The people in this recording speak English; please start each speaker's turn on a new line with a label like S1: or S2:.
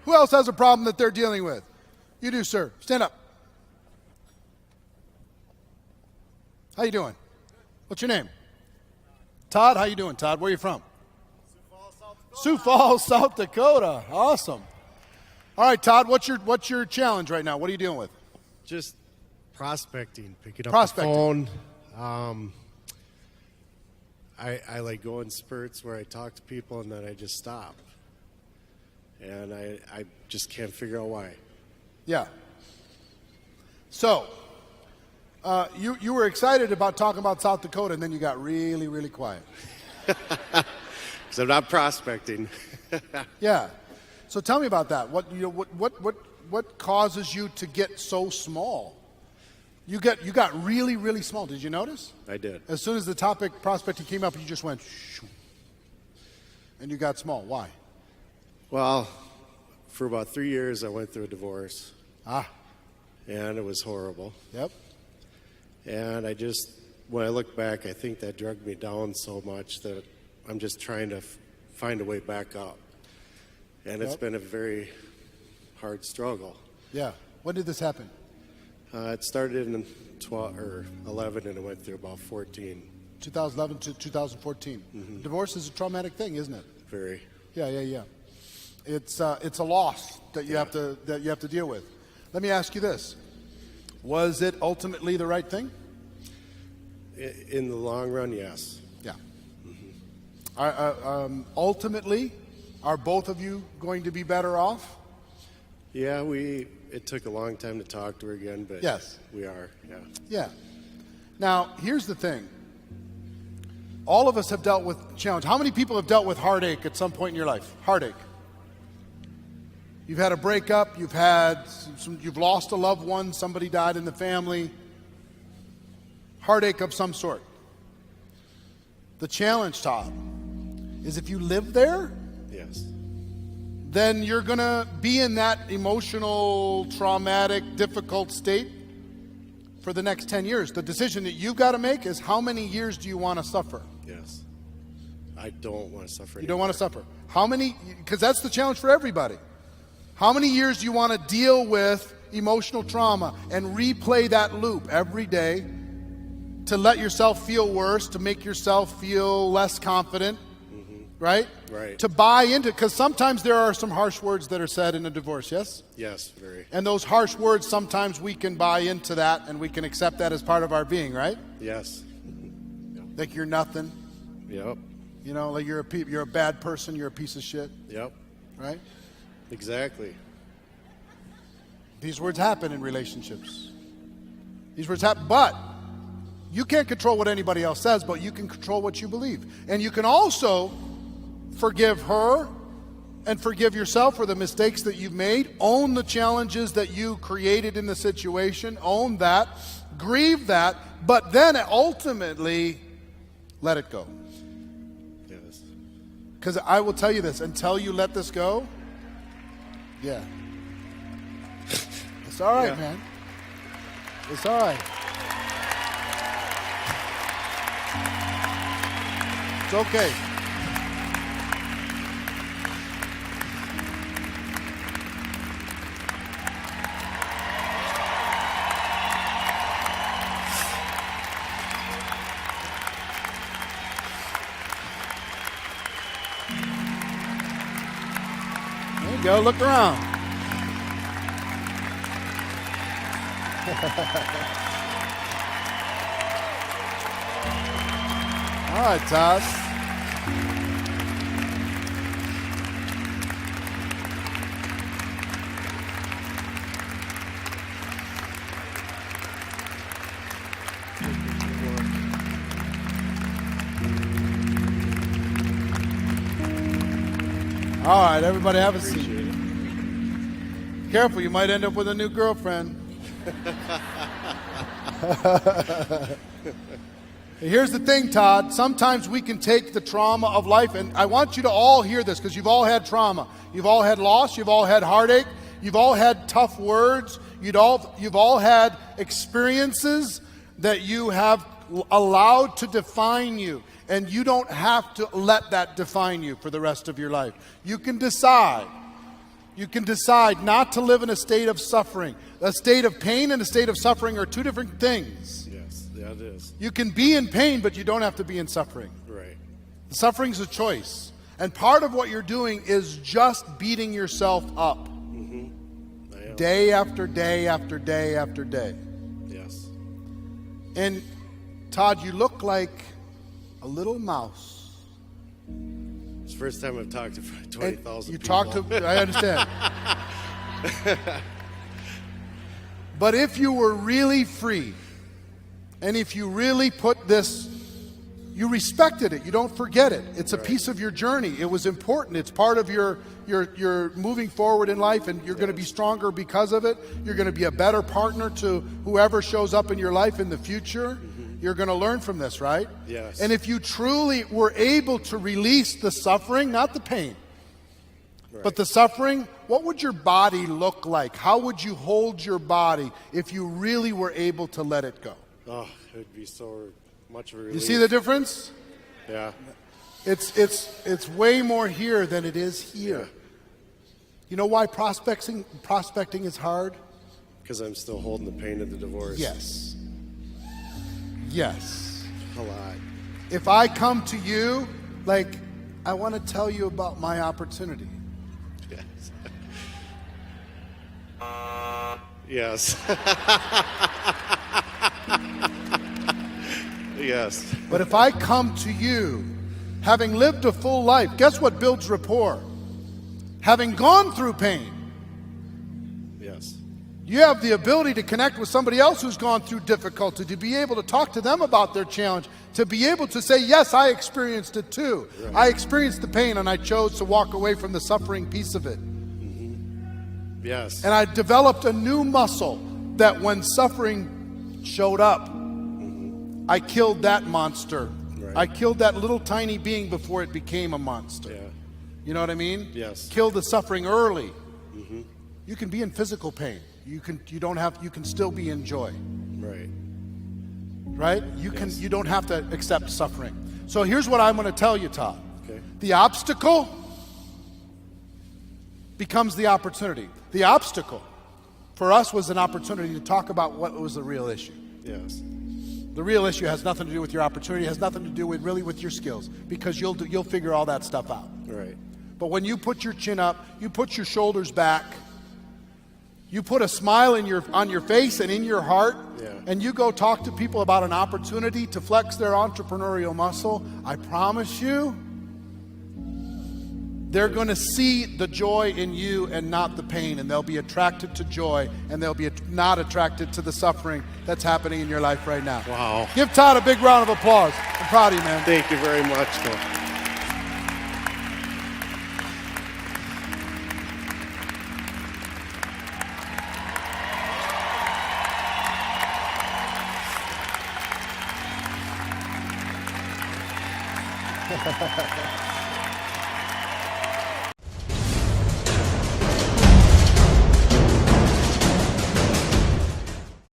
S1: Who else has a problem that they're dealing with? You do, sir. Stand up. How you doing? What's your name? Todd. How you doing, Todd? Where are you from? Sioux Falls, South Dakota. Awesome. All right, Todd, what's your challenge right now? What are you dealing with?
S2: Just prospecting, picking up
S1: Prospecting.
S2: the phone. I like go in spurts where I talk to people and then I just stop. And I just can't figure out why.
S1: Yeah. So, you were excited about talking about South Dakota, and then you got really, really quiet.
S2: Because I'm not prospecting.
S1: Yeah. So tell me about that. What causes you to get so small? You got really, really small. Did you notice?
S2: I did.
S1: As soon as the topic prospecting came up, you just went shoo, and you got small. Why?
S2: Well, for about 3 years, I went through a divorce.
S1: Ah.
S2: And it was horrible.
S1: Yep.
S2: And when I look back, I think that dragged me down so much that I'm just trying to find a way back up. And it's been a very hard struggle.
S1: Yeah. When did this happen?
S2: It started in 12 or 11, and it went through about 14.
S1: 2011 to 2014.
S2: Mm-hmm.
S1: Divorce is a traumatic thing, isn't it?
S2: Very.
S1: Yeah. It's a loss that you have to deal with. Let me ask you this: was it ultimately the right thing?
S2: In the long run, yes.
S1: Yeah. Mm-hmm. Ultimately, are both of you going to be better off?
S2: Yeah, it took a long time to talk to her again, but
S1: yes,
S2: we are. Yeah.
S1: Yeah. Now, here's the thing. All of us have dealt with challenge. How many people have dealt with heartache at some point in your life? Heartache. You've had a breakup, you've lost a loved one, somebody died in the family. Heartache of some sort. The challenge, Todd, is if you live there,
S2: yes,
S1: then you're going to be in that emotional, traumatic, difficult state for the next 10 years. The decision that you've got to make is how many years do you want to suffer?
S2: Yes. I don't want to suffer anymore.
S1: You don't want to suffer. How many, because that's the challenge for everybody. How many years do you want to deal with emotional trauma and replay that loop every day to let yourself feel worse, to make yourself feel less confident, right?
S2: Right.
S1: To buy into, because sometimes there are some harsh words that are said in a divorce, yes?
S2: Yes, very.
S1: And those harsh words, sometimes we can buy into that and we can accept that as part of our being, right?
S2: Yes.
S1: Like you're nothing.
S2: Yep.
S1: You know, like you're a bad person, you're a piece of shit.
S2: Yep.
S1: Right?
S2: Exactly.
S1: These words happen in relationships. These words happen, but you can't control what anybody else says, but you can control what you believe. And you can also forgive her and forgive yourself for the mistakes that you've made. Own the challenges that you created in the situation. Own that. Grieve that. But then ultimately, let it go.
S2: Yes.
S1: Because I will tell you this, until you let this go, yeah. It's all right, man. It's all right. It's okay. There you go. Look around. All right, Todd. All right, everybody have a seat. Careful, you might end up with a new girlfriend. Here's the thing, Todd. Sometimes we can take the trauma of life, and I want you to all hear this because you've all had trauma. You've all had loss. You've all had heartache. You've all had tough words. You've all had experiences that you have allowed to define you, and you don't have to let that define you for the rest of your life. You can decide You can decide not to live in a state of suffering. A state of pain and a state of suffering are two different things.
S2: Yes, that is.
S1: You can be in pain, but you don't have to be in suffering.
S2: Right.
S1: Suffering's a choice. And part of what you're doing is just beating yourself up.
S2: I am.
S1: Day after day after day after day.
S2: Yes.
S1: And Todd, you look like a little mouse.
S2: It's the first time I've talked to
S1: And
S2: 20,000
S1: you
S2: people.
S1: talk to, I understand. But if you were really free, and if you really put this, you respected it, you don't forget it. It's a piece of your journey. It was important. It's part of your moving forward in life, and you're going to be stronger because of it. You're going to be a better partner to whoever shows up in your life in the future. You're going to learn from this, right?
S2: Yes.
S1: And if you truly were able to release the suffering, not the pain, but the suffering, what would your body look like? How would you hold your body if you really were able to let it go?
S2: Oh, it would be so much of a relief.
S1: You see the difference?
S2: Yeah.
S1: It's way more here than it is here.
S2: Yeah.
S1: You know why prospecting is hard?
S2: Because I'm still holding the pain of the divorce.
S1: Yes. Yes.
S2: A lot.
S1: If I come to you, like, I want to tell you about my opportunity.
S2: Yes. Yes. Yes.
S1: But if I come to you, having lived a full life, guess what builds rapport? Having gone through pain.
S2: Yes.
S1: You have the ability to connect with somebody else who's gone through difficulty, to be able to talk to them about their challenge, to be able to say, yes, I experienced it too.
S2: Right.
S1: I experienced the pain and I chose to walk away from the suffering piece of it.
S2: Yes.
S1: And I developed a new muscle that when suffering showed up, I killed that monster.
S2: Right.
S1: I killed that little tiny being before it became a monster.
S2: Yeah.
S1: You know what I mean?
S2: Yes.
S1: Kill the suffering early. You can be in physical pain. You can still be in joy.
S2: Right.
S1: Right?
S2: Yes.
S1: You don't have to accept suffering. So here's what I'm going to tell you, Todd.
S2: Okay.
S1: The obstacle becomes the opportunity. The obstacle for us was an opportunity to talk about what was the real issue.
S2: Yes.
S1: The real issue has nothing to do with your opportunity, it has nothing to do with your skills, because you'll figure all that stuff out.
S2: Right.
S1: But when you put your chin up, you put your shoulders back, you put a smile on your face and in your heart, and you go talk to people about an opportunity to flex their entrepreneurial muscle, I promise you, they're going to see the joy in you and not the pain, and they'll be attracted to joy, and they'll be not attracted to the suffering that's happening in your life right now.
S2: Wow.
S1: Give Todd a big round of applause. I'm proud of you, man.
S2: Thank you very much, Phil.